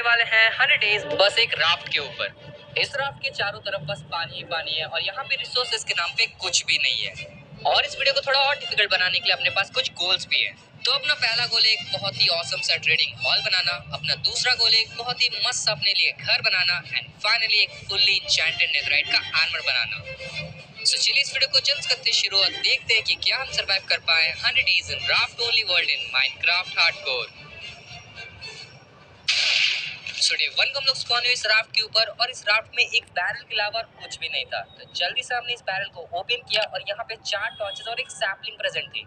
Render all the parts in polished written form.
वाले हैं 100 डेज बस एक राफ्ट के ऊपर। इस राफ्ट के चारों तरफ बस पानी ही पानी है और यहाँ पे रिसोर्सेज के नाम पे कुछ भी नहीं है। और इस वीडियो को थोड़ा और डिफिकल्ट बनाने के लिए अपने पास कुछ गोल्स भी है। तो अपना पहला गोल एक बहुत ही ऑसम सा ट्रेडिंग हॉल बनाना, अपना दूसरा गोल एक बहुत ही मस्त अपने लिए घर बनाना एंड फाइनली एक फुल्ली इंचेंटेड नेथराइट का आर्मर बनाना। तो चलिए इस वीडियो को जल्द करते शुरू और देखते हैं कि क्या हम सरवाइव कर पाए 100 days in raft only world in Minecraft hardcore. So day 1 को हम लोग स्पॉन हुए इस राफ्ट के ऊपर और इस राफ्ट में एक बैरल के अलावा कुछ भी नहीं था। तो जल्दी से हमने इस बैरल को ओपन किया और यहाँ पे 4 टॉर्चेस और एक सैपलिंग प्रेजेंट थी।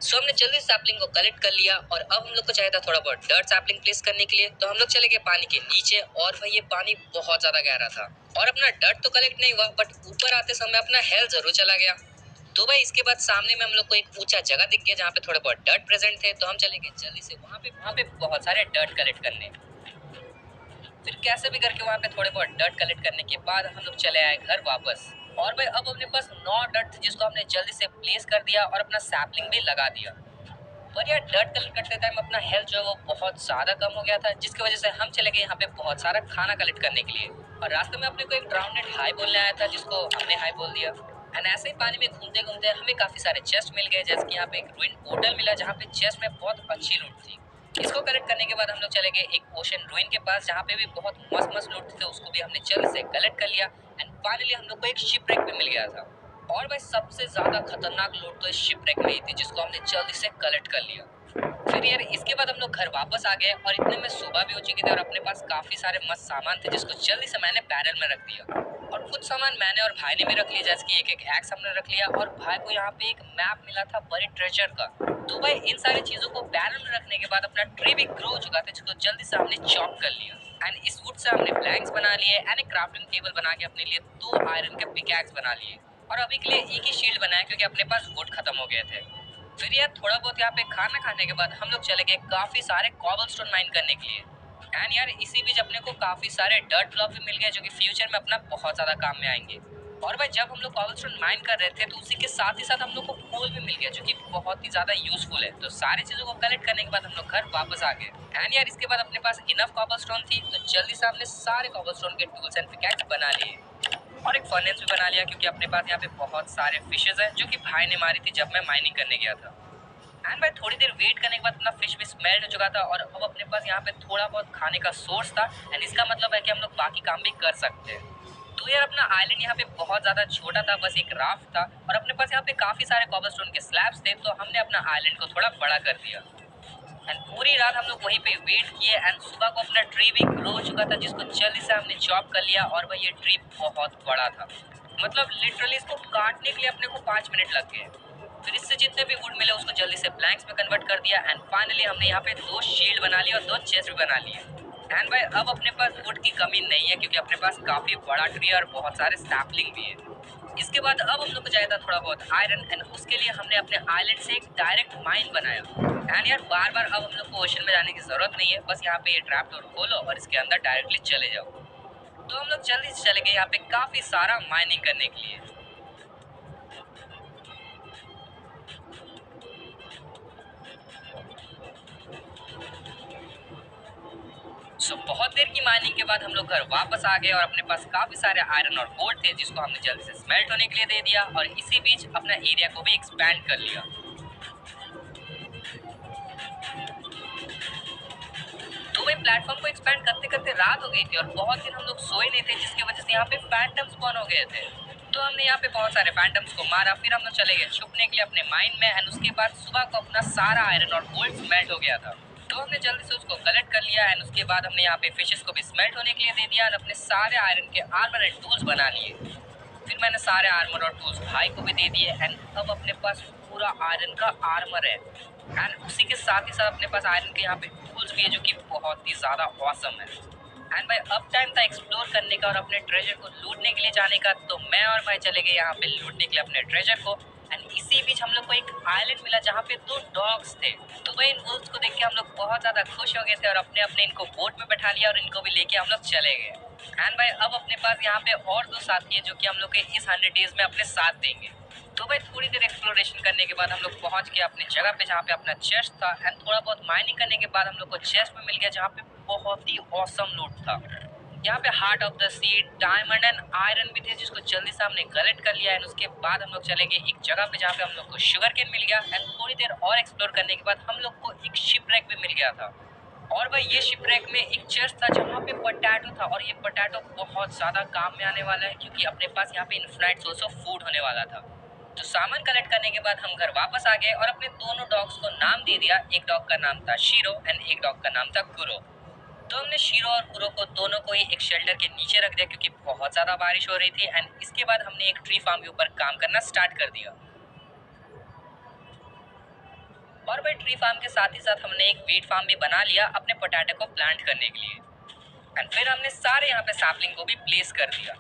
सो हमने जल्दी सैपलिंग को कलेक्ट कर लिया और अब हम लोग को चाहिए था थोड़ा बहुत डर्ट सैपलिंग प्लेस करने के लिए। तो हम लोग चले गए पानी के नीचे और भाई ये पानी बहुत ज्यादा गहरा था और अपना डर्ट तो कलेक्ट नहीं हुआ बट ऊपर आते समय अपना हेल्थ जरूर चला गया। तो भाई इसके बाद सामने में हम लोग को एक ऊंचा जगह दिख गया जहाँ पे थोड़े बहुत डर्ट प्रेजेंट थे। तो हम चले गए जल्दी से वहाँ पे बहुत सारे डर्ट कलेक्ट करने। फिर कैसे भी करके वहाँ पे थोड़े बहुत डर्ट कलेक्ट करने के बाद हम लोग चले आए घर वापस। और भाई अब अपने पास 9 डर्ट थे जिसको हमने जल्दी से प्लेस कर दिया और अपना सैपलिंग भी लगा दिया। पर यार डर्ट कलेक्ट करते टाइम अपना हेल्थ जो है वो बहुत ज्यादा कम हो गया था जिसकी वजह से हम चले गए यहाँ पे बहुत सारा खाना कलेक्ट करने के लिए। और रास्ते में अपने को एक ड्राउनेड हाई बोलने आया था जिसको हमने हाई बोल दिया। एंड ऐसे ही पानी में घूमते घूमते हमें काफी सारे चेस्ट मिल गए जैसे कि यहाँ पे एक रूइन पोर्टल मिला जहाँ पे चेस्ट में बहुत अच्छी लूट थी। इसको कलेक्ट करने के बाद हम लोग चले गए एक ओशन रूइन के पास जहाँ पे भी बहुत मस्त मस्त लूट थे, उसको भी हमने जल्द से कलेक्ट कर लिया। एंड फाइनली हम लोग को एक शिपरेक भी मिल गया था। और भाई सबसे ज्यादा खतरनाक लूट तो इस शिपरेक में ही थी जिसको हमने जल्दी से कलेक्ट कर लिया। फिर यार इसके बाद हम लोग घर वापस आ गए और इतने में सुबह भी हो चुकी थी और अपने पास काफी सारे मस्त सामान थे जिसको जल्दी से मैंने बैरल में रख दिया। और कुछ सामान मैंने और भाई ने भी रख लिया जैसे कि एक एक्स हमने रख लिया और भाई को यहाँ पे एक मैप मिला था बड़े ट्रेजर का। तो भाई इन सारी चीजों को बैरल में रखने के बाद अपना ट्री भी ग्रो हो चुका था जिसको जल्दी से हमने चॉप कर लिया। एंड इस वुड से हमने प्लैंक्स बना लिए एंड एक क्राफ्टिंग टेबल बना के अपने लिए 2 आयरन के पिकैक्स बना लिए और अभी के लिए एक ही शील्ड बनाया क्योंकि अपने पास वुड खत्म हो गए थे। फिर यार थोड़ा बहुत यहाँ पे खाना खाने के बाद हम लोग चले गए काफी सारे कॉबलस्टोन माइन करने के लिए। एंड यार इसी बीच अपने को काफी सारे डर्ट ब्लॉक भी मिल गए जो कि फ्यूचर में अपना बहुत ज्यादा काम में आएंगे। और भाई जब हम लोग कॉबलस्टोन माइन कर रहे थे तो उसी के साथ ही साथ हम लोग को कोल भी मिल गया जो कि बहुत ही ज्यादा यूजफुल है। तो सारी चीजों को कलेक्ट करने के बाद हम लोग घर वापस आ गए। एंड यार इसके बाद अपने पास इनफ कॉबलस्टोन थी तो जल्दी से हमने सारे कॉबलस्टोन के टूल्स एंड पिकैक्स बना लिए और एक फर्नेस भी बना लिया क्योंकि अपने पास यहाँ पे बहुत सारे फिशेज हैं जो कि भाई ने मारी थी जब मैं माइनिंग करने गया था। एंड भाई थोड़ी देर वेट करने के बाद अपना फिश भी स्मेल्ट हो चुका था और अब अपने पास यहाँ पे थोड़ा बहुत खाने का सोर्स था। एंड इसका मतलब है कि हम लोग बाकी काम भी कर सकते हैं। तो यार अपना आइलैंड यहाँ पे बहुत ज्यादा छोटा था, बस एक राफ्ट था और अपने पास यहाँ पे काफी सारे कॉबलस्टोन के स्लैब्स थे तो हमने अपना आइलैंड को थोड़ा बड़ा कर दिया। एंड पूरी रात हम लोग वहीं पे वेट किए एंड सुबह को अपना ट्री भी ग्रो हो चुका था जिसको जल्दी से हमने चॉप कर लिया। और भाई ये ट्री बहुत बड़ा था, मतलब लिटरली इसको काटने के लिए अपने को 5 मिनट लग गए। फिर इससे जितने भी वुड मिले उसको जल्दी से प्लैंक्स में कन्वर्ट कर दिया एंड फाइनली हमने यहाँ पे 2 शील्ड बना लिए और 2 चेस्ट भी बना लिए। एंड भाई अब अपने पास वुड की कमी नहीं है क्योंकि अपने पास काफी बड़ा ट्री है और बहुत सारे सैपलिंग भी है। इसके बाद अब हम लोग को चाहिए था थोड़ा बहुत आयरन एंड उसके लिए हमने अपने आइलैंड से एक डायरेक्ट माइन बनाया। एंड यार बार बार अब हम लोग को ओशन में जाने की जरूरत नहीं है, बस यहाँ पे ये ट्रैप डोर खोलो और इसके अंदर डायरेक्टली चले जाओ। तो हम लोग जल्दी से चले गए यहाँ पे काफी सारा माइनिंग करने के लिए। बहुत देर की माइनिंग के बाद हम लोग घर वापस आ गए और अपने पास काफी सारे आयरन और गोल्ड थे जिसको हमने जल्दी से स्मेल्ट होने के लिए दे दिया और इसी बीच अपना एरिया को भी एक्सपैंड कर लिया। तो भाई प्लेटफॉर्म को एक्सपैंड करते करते रात हो गई थी और बहुत दिन हम लोग सोए नहीं थे जिसकी वजह से यहाँ पे फैंटम्स स्पॉन हो गए थे। तो हमने यहाँ पे बहुत सारे फैंटम्स को मारा, फिर हम लोग चले गए छुपने के लिए अपने माइन में एंड उसके बाद सुबह को अपना सारा आयरन और गोल्ड स्मेल्ट हो गया था। तो हमने जल्दी से उसको कलेक्ट कर लिया एंड उसके बाद हमने यहाँ पे फिशेस को भी स्मेल्ट होने के लिए दे दिया और अपने सारे आयरन के आर्मर एंड टूल्स बना लिए। फिर मैंने सारे आर्मर और टूल्स भाई को भी दे दिए एंड अब अपने पास पूरा आयरन का आर्मर है एंड उसी के साथ ही साथ अपने पास आयरन के यहाँ पे टूल्स भी है जो कि बहुत ही ज्यादा ऑसम है। एंड भाई अब टाइम था एक्सप्लोर करने का और अपने ट्रेजर को लूटने के लिए जाने का। तो मैं और भाई चले गए यहाँ पे लूटने के लिए अपने ट्रेजर को एंड इसी बीच हम लोग को एक आइलैंड मिला जहाँ पे 2 डॉग्स थे। तो भाई इन वुल्व्स को देख के हम लोग बहुत ज्यादा खुश हो गए थे और अपने अपने इनको बोट में बैठा लिया और इनको भी लेके हम लोग चले गए। एंड भाई अब अपने पास यहाँ पे और 2 साथी है जो कि हम लोग के इस 100 डेज में अपने साथ देंगे। तो भाई थोड़ी देर एक्सप्लोरेशन करने के बाद हम लोग पहुंच गए अपनी जगह पे जहाँ पे अपना चेस्ट था एंड थोड़ा बहुत माइनिंग करने के बाद हम लोग को चेस्ट में मिल गया जहाँ पे बहुत ही ऑसम लूट था। यहाँ पे heart of the sea, diamond and iron भी थे जिसको जल्दी से हमने कलेक्ट कर लिया। एंड उसके बाद हम लोग चले गए एक जगह पे जहाँ पे हम लोग को शुगर केन मिल गया। एंड थोड़ी देर और एक्सप्लोर करने के बाद हम लोग को एक शिपरेक भी मिल गया था। और भाई ये शिपरेक में एक चेस्ट था जहाँ पे पोटैटो था, और ये पोटैटो बहुत ज्यादा काम में आने वाला है क्योंकि अपने पास यहाँ पे इन्फिनाइट सोर्स ऑफ फूड होने वाला था। तो सामान कलेक्ट करने के बाद हम घर वापस आ गए और अपने दोनों डॉग्स को नाम दे दिया। एक डॉग का नाम था शीरो एंड एक डॉग का नाम था कुरो। तो हमने शीरो और कुरो को दोनों को ही एक शेल्टर के नीचे रख दिया क्योंकि बहुत ज्यादा बारिश हो रही थी। एंड इसके बाद हमने एक ट्री फार्म के ऊपर काम करना स्टार्ट कर दिया। और भाई ट्री फार्म के साथ ही साथ हमने एक वीट फार्म भी बना लिया अपने पोटैटो को प्लांट करने के लिए। एंड फिर हमने सारे यहाँ पे सैपलिंग को भी प्लेस कर दिया।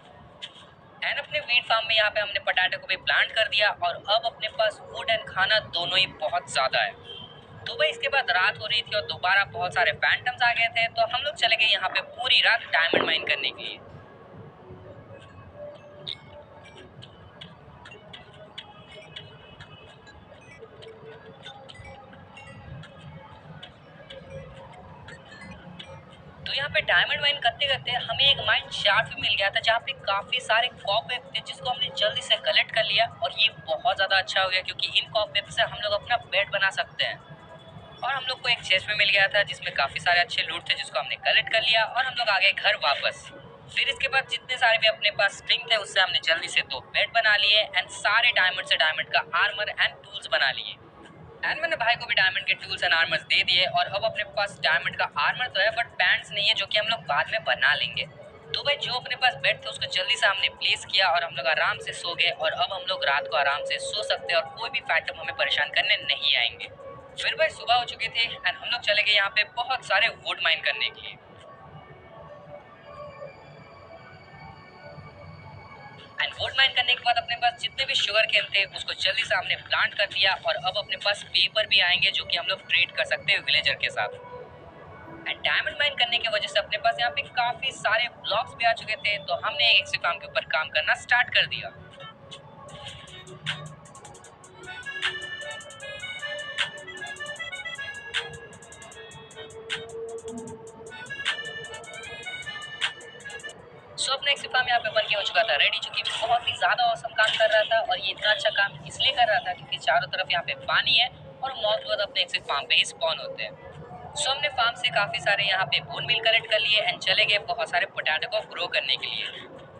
एंड अपने वीट फार्म में यहाँ पे हमने पोटैटो को भी प्लांट कर दिया। और अब अपने पास फूड एंड खाना दोनों ही बहुत ज्यादा है। तो भाई इसके बाद रात हो रही थी और दोबारा बहुत सारे फैंटम्स आ गए थे। तो हम लोग चले गए यहाँ पे पूरी रात डायमंड माइन करने के लिए। तो यहाँ पे डायमंड माइन करते करते हमें एक माइन शाफ्ट भी मिल गया था जहाँ पे काफी सारे कॉपवेब थे जिसको हमने जल्दी से कलेक्ट कर लिया। और ये बहुत ज्यादा अच्छा हो गया क्योंकि इन कॉपवेब से हम लोग अपना बेड बना सकते हैं। और हम लोग को एक चेस्ट में मिल गया था जिसमें काफी सारे अच्छे लूट थे जिसको हमने कलेक्ट कर लिया। और हम लोग आ गए घर वापस। फिर इसके बाद जितने सारे भी अपने पास स्प्रिंग थे उससे हमने जल्दी से 2 बेड बना लिए। एंड सारे डायमंड से डायमंड का आर्मर एंड टूल्स बना लिए। एंड मैंने भाई को भी डायमंड के टूल्स एंड आर्मर्स दे दिए। और अब अपने पास डायमंड का आर्मर तो है बट पैंट्स नहीं है जो कि हम लोग बाद में बना लेंगे। तो भाई जो अपने पास बेड थे उसको जल्दी से हमने प्लेस किया और हम लोग आराम से सो गए। और अब हम लोग रात को आराम से सो सकते हैं और कोई भी फैंटम हमें परेशान करने नहीं आएंगे। फिर भाई सुबह हो चुकी थी एंड हम लोग चले गए यहाँ पे बहुत सारे वुड माइन करने के लिए। एंड वुड माइन करने के बाद अपने पास जितने भी शुगर केन थे उसको जल्दी से हमने प्लांट कर दिया। और अब अपने पास पेपर भी आएंगे जो कि हम लोग ट्रेड कर सकते हैं विलेजर के साथ। एंड डायमंड माइन करने की वजह से अपने पास यहाँ पे काफी सारे ब्लॉक्स भी आ चुके थे। तो हमने एक से काम के ऊपर काम करना स्टार्ट कर दिया। सो अपना एक फार्म यहाँ पे बन के हो चुका था रेडी, जो कि बहुत ही ज्यादा औसम काम कर रहा था। और ये इतना अच्छा काम इसलिए कर रहा था क्योंकि चारों तरफ यहाँ पे पानी है और मॉब बहुत अपने एक फार्म पे ही स्पॉन होते हैं। सो हमने फार्म से काफी सारे यहाँ पे बोन मिल कलेक्ट कर लिए एंड चले गए बहुत सारे पोटैटो को ग्रो करने के लिए।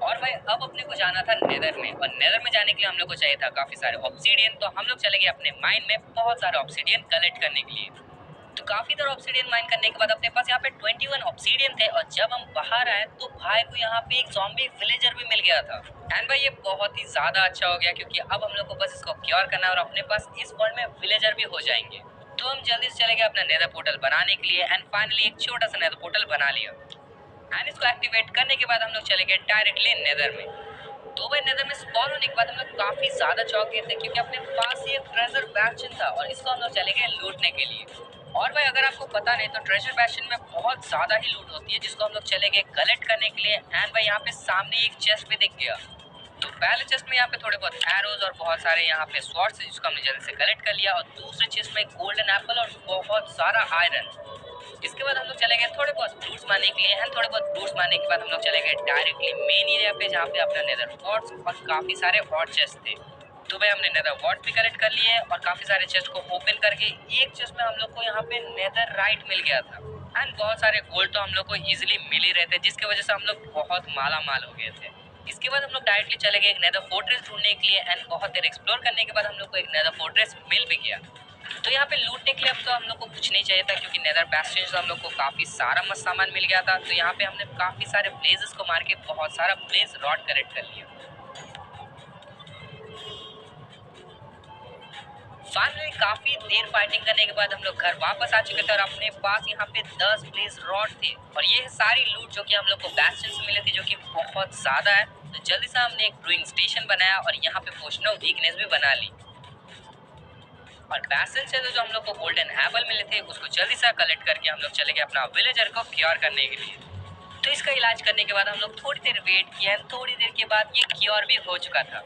और भाई अब अपने को जाना था नेदर में। और नेदर में जाने के लिए हम लोग को चाहिए था काफी सारे ऑब्सीडियन। तो हम लोग चले गए अपने माइन में बहुत सारे ऑब्सीडियन कलेक्ट करने के लिए। तो काफी देर ऑब्सीडियन माइन करने के बाद अपने पास यहाँ पे 21 ऑब्सीडियन थे। और जब हम बाहर आए तो भाई को यहाँ पे एक ज़ॉम्बी विलेजर भी मिल गया था। एंड भाई ये बहुत ही ज्यादा अच्छा हो गया क्योंकि अब हम लोग को बस इसको क्योर करना है और अपने पास इस वर्ल्ड में विलेजर भी हो जाएंगे। तो हम जल्दी से चले गए अपना नेदर पोर्टल बनाने के लिए। एंड फाइनली एक छोटा सा नेदर पोर्टल बना लिया। एंड इसको एक्टिवेट करने के बाद हम लोग चले गए डायरेक्टली नेदर में। तो भाई नेदर में स्पॉन होने के बाद हम लोग काफी ज्यादा चौंक गए थे क्योंकि अपने पास ये ट्रेजर बैशन था और इसको हम लोग चले गए लूटने के लिए। और भाई अगर आपको पता नहीं तो ट्रेजर बैशन में बहुत ज्यादा ही लूट होती है जिसको हम लोग चले गए कलेक्ट करने के लिए। एंड भाई यहाँ पे सामने एक चेस्ट भी दिख गया। तो पहले चेस्ट में यहाँ पे थोड़े बहुत एरोज और बहुत सारे यहाँ पे स्वॉर्ड्स जिसको हमने जल्दी से कलेक्ट कर लिया। और दूसरे चेस्ट में गोल्डन एप्पल और बहुत सारा आयरन। इसके बाद हम लोग चले गए थोड़े बहुत फ्रूट्स मारने के लिए। एंड थोड़े बहुत फ्रूट्स मारने के बाद हम लोग चले गए डायरेक्टली मेन एरिया पे जहाँ पे अपना नेदर वॉर्ड्स और काफी सारे वॉर्ड चेस्ट थे। तो भाई हमने नेदर वॉर्ड्स भी कलेक्ट कर लिए और काफी सारे चेस्ट को ओपन करके एक चेस्ट में हम लोग को यहाँ पे नेदर राइट मिल गया था। एंड बहुत सारे गोल्ड तो हम लोग को इजिली मिल ही रहे थे जिसकी वजह से हम लोग बहुत माला माल हो गए थे। इसके बाद हम लोग डायरेक्टली चले गए एक नेदर फोर्ट्रेस ढूंढने के लिए। एंड बहुत देर एक्सप्लोर करने के बाद हम लोग को एक नेदर फोर्ट्रेस मिल भी गया। तो यहाँ पे लूटने के लिए अब तो हम लोग को कुछ नहीं चाहिए था क्योंकि नेदर बैस्टियन से हम लोग को काफी सारा मस्त सामान मिल गया था। तो यहाँ पे हमने काफी सारे ब्लेजेस को मार के बहुत सारा ब्लेज रॉड कलेक्ट कर लिया। फाइनली काफी देर फाइटिंग करने के बाद हम लोग घर वापस आ चुके थे और अपने पास यहाँ पे 10 ब्लेज रॉड थे। और ये सारी लूट जो कि हम लोग को बैस्टियन से मिले थे जो कि बहुत ज्यादा है। तो जल्दी से हमने एक ब्रूइंग स्टेशन बनाया और यहाँ पे पोशन ऑफ वीकनेस भी बना ली। और बैस्टियन से जो हम लोग को गोल्डन एप्पल मिले थे उसको जल्दी से कलेक्ट करके हम लोग चले गए अपना विलेजर को क्योर करने के लिए। तो इसका इलाज करने के बाद हम लोग थोड़ी देर वेट किया। थोड़ी देर के बाद ये क्योर भी हो चुका था।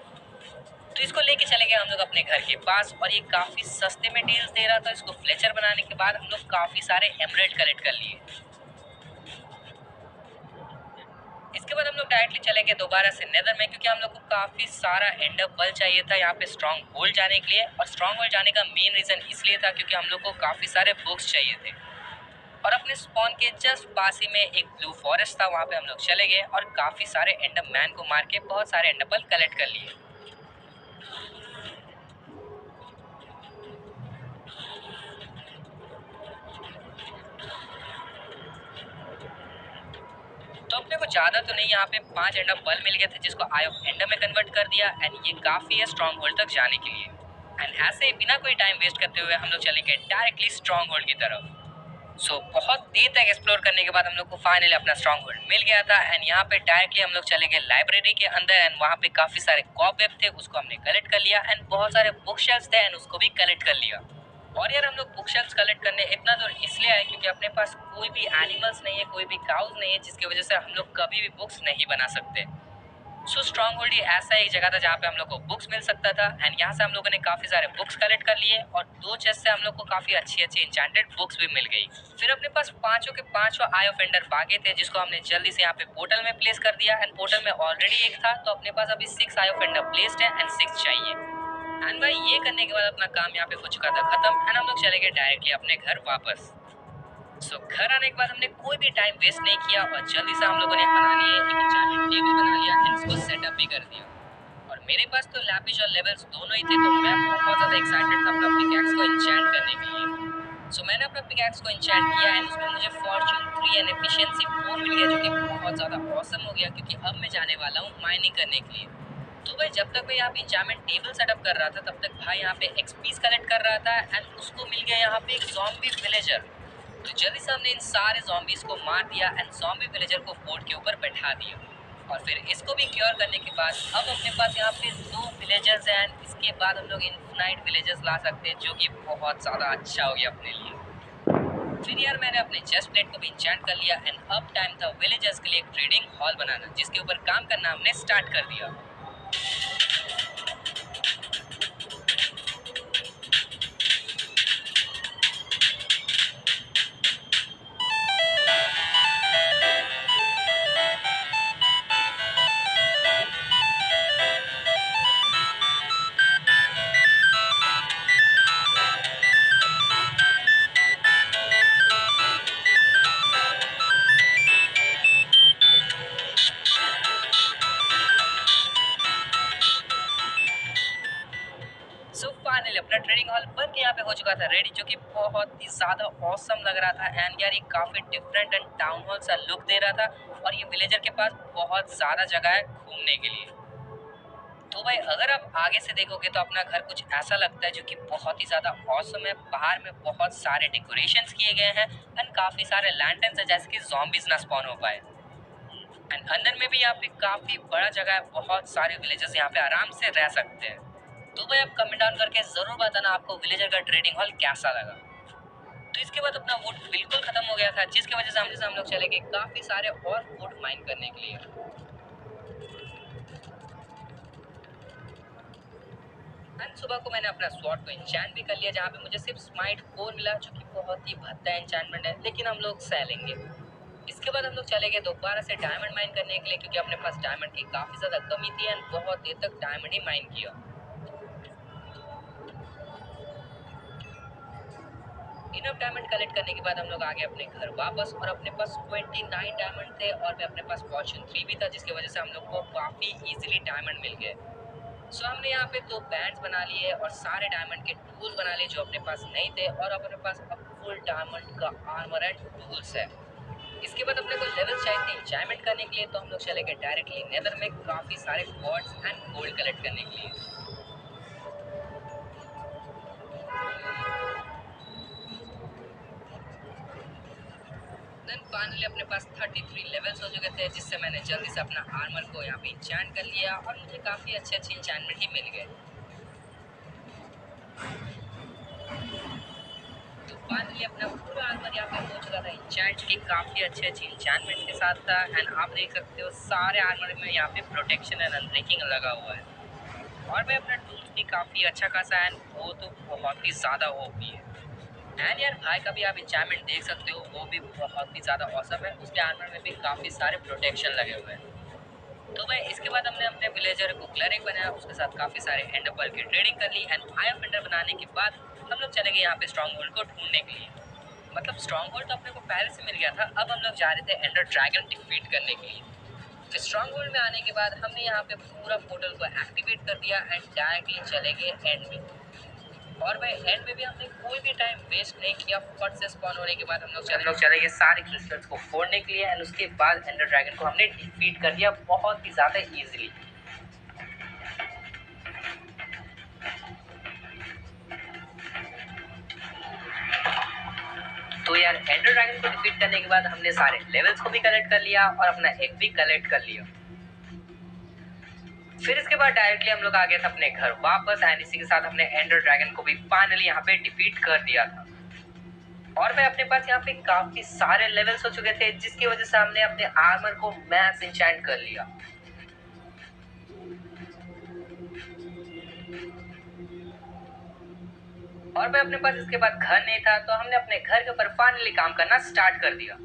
तो इसको लेके चले गए हम लोग अपने घर के पास और ये काफी सस्ते में डील्स दे रहा था। इसको फ्लेचर बनाने के बाद हम लोग काफी सारे एमरेल्ड कलेक्ट कर लिए। लोग डायरेक्टली चले गए दोबारा से नेदर में, क्योंकि हम लोग को काफी सारा एंड अप बल चाहिए था यहाँ पे स्ट्रॉन्ग होल्ड जाने के लिए। और स्ट्रॉन्ग होल्ड जाने का मेन रीजन इसलिए था क्योंकि हम लोग को काफी सारे बुक्स चाहिए थे। और अपने स्पॉन के जस्ट पास ही में एक ब्लू फॉरेस्ट था, वहां पे हम लोग चले गए और काफी सारे एंड अप मैन को मार के बहुत सारे एंड अप बल कलेक्ट कर लिए। तो अपने को ज्यादा तो नहीं, यहाँ पे 5 एंड ऑफ बल मिल गए थे जिसको आई ऑफ एंडर में कन्वर्ट कर दिया एंड ये काफी है स्ट्रॉन्ग होल्ड तक जाने के लिए। एंड ऐसे ही बिना कोई टाइम वेस्ट करते हुए हम लोग चलेंगे डायरेक्टली स्ट्रॉन्ग होल्ड की तरफ। बहुत देर तक एक्सप्लोर करने के बाद हम लोग को फाइनली अपना स्ट्रॉन्ग होल्ड मिल गया था एंड यहाँ पे डायरेक्टली हम लोग चले गए लाइब्रेरी के अंदर एंड वहाँ पे काफी सारे कॉपवेब थे, उसको हमने कलेक्ट कर लिया एंड बहुत सारे बुक शेल्फ्स थे एंड उसको भी कलेक्ट कर लिया। और यार हम लोग बुक शेल्फ्स कलेक्ट करने इतना दूर इसलिए आए क्योंकि अपने पास कोई भी एनिमल्स नहीं है, कोई भी काउज नहीं है, जिसकी वजह से हम लोग कभी भी बुक्स नहीं बना सकते। स्ट्रॉन्ग होल्ड ये ऐसा एक जगह था जहाँ पे हम लोग को बुक्स मिल सकता था एंड यहाँ से हम लोगों ने काफी सारे बुक्स कलेक्ट कर लिए और 2 चेस्ट से हम लोग को काफी अच्छी अच्छी इंचेंटेड बुक्स भी मिल गई। फिर अपने पास पांचों के पांचों आई ऑफ एंडर बागे थे जिसको हमने जल्दी से यहाँ पे पोर्टल में प्लेस कर दिया एंड पोर्टल में ऑलरेडी एक था, तो अपने पास अभी 6 आई ऑफ एंडर प्लेस्ड है एंड 6 चाहिए। एंड भाई ये करने के बाद अपना काम यहाँ पे हो चुका था खत्म एंड हम लोग चले गए डायरेक्टली अपने घर वापस। घर आने के बाद हमने कोई भी टाइम वेस्ट नहीं किया और जल्दी से हम लोगों ने बना लिए एक इंचार्टेड टेबल बना लिया एंड इसको सेटअप भी कर दिया। और मेरे पास तो लैपिस और लेवल्स दोनों ही थे, तो मैं बहुत ज़्यादा एक्साइटेड था अपना पिकैक्स को इंचैंट करने के लिए। मैंने अपना पिकैक्स को इंचैंट किया एंड उसमें मुझे फॉर्च्यून 3 एंड एफिशिएंसी 4 मिल गया, जो कि बहुत ज़्यादा ऑसम हो गया क्योंकि अब मैं जाने वाला हूँ माइनिंग करने के लिए। तो भाई जब तक मैं यहाँ पे इंचार्टमेंट टेबल सेटअप कर रहा था तब तक भाई यहाँ पे एक्सपीस कलेक्ट कर रहा था एंड उसको मिल गया यहाँ पे एक ज़ॉम्बी विलेजर। तो जल्दी से हमने इन सारे ज़ॉम्बीज को मार दिया एंड ज़ॉम्बी विलेजर को बोर्ड के ऊपर बैठा दिया। और फिर इसको भी क्योर करने के बाद अब अपने पास यहाँ पे 2 विलेजर्स हैं एंड इसके बाद हम लोग इन्फिनाइट विलेजर्स ला सकते हैं, जो कि बहुत ज़्यादा अच्छा हो गया अपने लिए। फिर यार मैंने अपने चेस्ट प्लेट को भी इंचेंट कर लिया एंड अब टाइम था विलेजर्स के लिए एक ट्रेडिंग हॉल बनाना, जिसके ऊपर काम करना हमने स्टार्ट कर दिया। फाइनली अपना ट्रेडिंग हॉल बन के यहाँ पे हो चुका था रेडी, जो कि बहुत ही ज्यादा ऑसम लग रहा था एंड यार ये काफी डिफरेंट एंड टाउन हॉल सा लुक दे रहा था और ये विलेजर के पास बहुत ज्यादा जगह है घूमने के लिए। तो भाई अगर आप आगे से देखोगे तो अपना घर कुछ ऐसा लगता है जो कि बहुत ही ज्यादा ऑसम है। बाहर में बहुत सारे डेकोरेशंस किए गए हैं एंड काफी सारे लैंटर्न्स है जैसे कि ज़ॉम्बीज ना स्पॉन हो पाए। एंड अंदर में भी यहाँ पे काफी बड़ा जगह है, बहुत सारे विलेजर्स यहाँ पे आराम से रह सकते हैं। तो भाई आप कमेंट डाउन करके जरूर बताना आपको विलेजर का ट्रेडिंग हॉल कैसा लगा। तो इसके बाद अपना वुड बिल्कुल खत्म हो गया था, जिसकी वजह से हम लोग चले गए काफी सारे और वुड माइन करने के लिए। एंड सुबह को मैंने अपना स्वॉर्ड को इंचैंट भी कर लिया, जहाँ पे मुझे सिर्फ स्माइट 4 मिला, जो कि बहुत ही भद्दा एन्चैंटमेंट है, लेकिन हम लोग सह लेंगे। इसके बाद हम लोग चले गए दोबारा से डायमंड माइन करने के लिए, क्योंकि अपने पास डायमंड की काफी ज्यादा कमी थी एंड बहुत देर तक डायमंड ही माइन किया। इनफ डायमंड कलेक्ट करने के बाद हम लोग आ गए अपने घर वापस और अपने पास 29 डायमंड थे और मैं अपने पास फॉर्च्यून 3 भी था, जिसकी वजह से हम लोग को काफी इजीली डायमंड मिल गए। हमने यहाँ पे 2 बैंड्स बना लिए और सारे डायमंड के टूल्स बना लिए जो अपने पास नहीं थे, और अपने पास अब फुल डायमंड का आर्मर एंड टूल्स है। इसके बाद अपने को लेवल चाहिए थे इंचाइमेंट करने के लिए, तो हम लोग चले गए डायरेक्टली नेदर में काफी सारे क्वार्ट्ज एंड गोल्ड कलेक्ट करने के लिए। देन फाइनली अपने पास 33 लेवल्स हो चुके थे, जिससे मैंने जल्दी से अपना आर्मर को यहाँ पे इंचैंट कर लिया और मुझे काफ़ी अच्छे अच्छे इंचैंटमेंट ही मिल गए। तो फाइनली अपना पूरा आर्मर यहाँ पे हो चुका था इंचैंट की, काफ़ी अच्छे अच्छे इंचैंटमेंट के साथ था एंड आप देख सकते हो सारे आर्मर में यहाँ पे प्रोटेक्शन एंड अनब्रेकिंग लगा हुआ है। और मैं अपना टूल्स भी काफ़ी अच्छा खासा है, वो तो बहुत ही ज़्यादा ओपी है। एंड यार भाई का भी आप इंचाइमेंट देख सकते हो, वो भी बहुत ही ज़्यादा औसम है, उसके आर्मर में भी काफ़ी सारे प्रोटेक्शन लगे हुए हैं। तो भाई इसके बाद हमने अपने विलेजर को क्लरिक बनाया, उसके साथ काफी सारे एंडर पर्ल की ट्रेडिंग कर ली एंड आई ऑफ एंडर बनाने के बाद हम लोग चले गए यहाँ पे स्ट्रॉन्ग होल्ड को ढूंढने के लिए। मतलब स्ट्रॉन्ग होल्ड तो अपने को पहले से मिल गया था, अब हम लोग जा रहे थे एंडर ड्रैगन डिफीट करने के लिए। फिर स्ट्रॉन्ग होल्ड में आने के बाद हमने यहाँ पे पूरा पोर्टल को एक्टिवेट कर दिया एंड डायरेक्टली चले गए एंड में। और भाई एंड में भी हमने कोई भी टाइम वेस्ट नहीं किया, फट से स्पॉन होने के बाद हम लोग चले गए सारे क्रिस्टल्स को फोड़ने के लिए एंड उसके बाद एंडर ड्रैगन को हमने डिफीट कर दिया बहुत ही ज्यादा इजीली। तो यार एंडर ड्रैगन को डिफीट करने के बाद हमने सारे लेवल्स को भी कलेक्ट कर लिया और अपना एग भी कलेक्ट कर लिया। फिर इसके बाद डायरेक्टली हम लोग आ गए थे अपने घर वापस एंड इसी के साथ हमने एंडर ड्रैगन को भी फाइनली यहाँ पे डिफीट कर दिया था। और मैं अपने पास यहाँ पे काफी सारे लेवल्स हो चुके थे जिसकी वजह से हमने अपने आर्मर को मैक्स एन्चेंट कर लिया। और मैं अपने पास इसके बाद घर नहीं था तो हमने अपने घर के ऊपर फाइनली काम करना स्टार्ट कर दिया।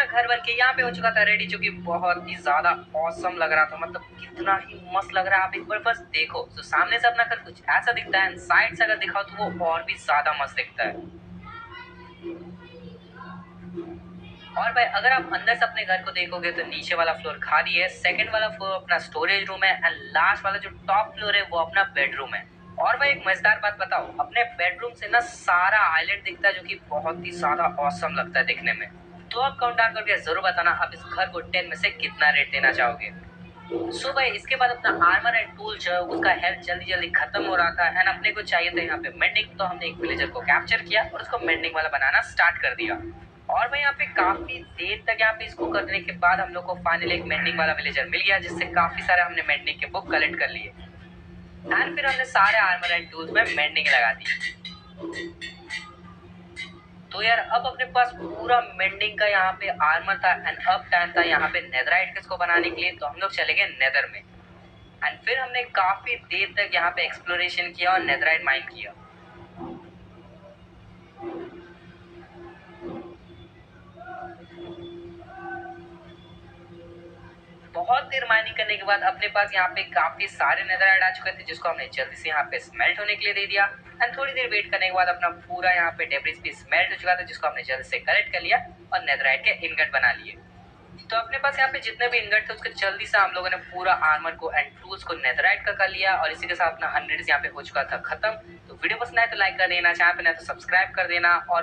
घर बन के यहाँ पे हो चुका था रेडी, जो कि बहुत ही ज्यादा औसम लग रहा था। मतलब कितना ही मस्त लग रहा है, आप एक बार बस देखो। तो सामने से अपना घर कुछ ऐसा दिखता है, साइड से अगर दिखाओ तो वो और भी ज्यादा मस्त दिखता है। और भाई अगर आप अंदर से अपने घर को देखोगे तो नीचे वाला फ्लोर खाली है, सेकंड वाला फ्लोर अपना स्टोरेज रूम है एंड लास्ट वाला जो टॉप फ्लोर है वो अपना बेडरूम है। और भाई एक मजेदार बात बताओ, अपने बेडरूम से ना सारा आइलैंड दिखता है, जो कि बहुत ही ज्यादा औसम लगता है देखने में। तो आप काउंट डाउन करके जरूर बताना आप इस घर को 10 में से कितना रेट देना चाहोगे। सो भाई इसके बाद अपना आर्मर एंड टूल जो है उसका हेल्थ जल्दी जल्दी खत्म हो रहा था एंड अपने को चाहिए था यहाँ पे मेंडिंग। तो हमने एक विलेजर को कैप्चर किया और उसको मेंडिंग वाला बनाना स्टार्ट कर दिया। और भाई यहाँ पे काफी देर तक यहाँ पे इसको करने के बाद हम लोग को फाइनली एक मेंडिंग वाला विलेजर मिल गया, जिससे काफी सारे हमने मेंडिंग के बुक कलेक्ट कर लिए एंड फिर हमने सारे आर्मर एंड टूल्स में मेंडिंग लगा दी। तो यार अब अपने पास पूरा मेंडिंग का यहाँ पे आर्मर था एंड अब टाइम था यहाँ पे नेदराइट किसको बनाने के लिए। तो हम लोग चले गए नेदर में एंड फिर हमने काफी देर तक यहाँ पे एक्सप्लोरेशन किया और नेदराइट माइन किया। बहुत देर माइनिंग करने के बाद अपने पास यहाँ पे काफी सारे नेदराइट आ चुके थे, जिसको हमने जल्दी से यहाँ पे स्मेल्ट होने के लिए दे दिया एंड थोड़ी देर वेट करने के बाद अपना पूरा यहाँ पे डेब्रिस भी स्मेल्ट हो चुका था, जिसको हमने जल्दी से कलेक्ट कर लिया और नेदराइट के इनगट बना लिए। तो अपने पास यहाँ पे जितने भी इनगट थे उसके जल्दी से हम लोगों ने पूरा आर्मर को एंड टूल्स को नेदराइट का कर लिया और इसी के साथ अपना 100 यहाँ पे हो चुका था खत्म। तो वीडियो पसंद आए तो लाइक कर देना, चैनल पे नहीं तो सब्सक्राइब कर देना और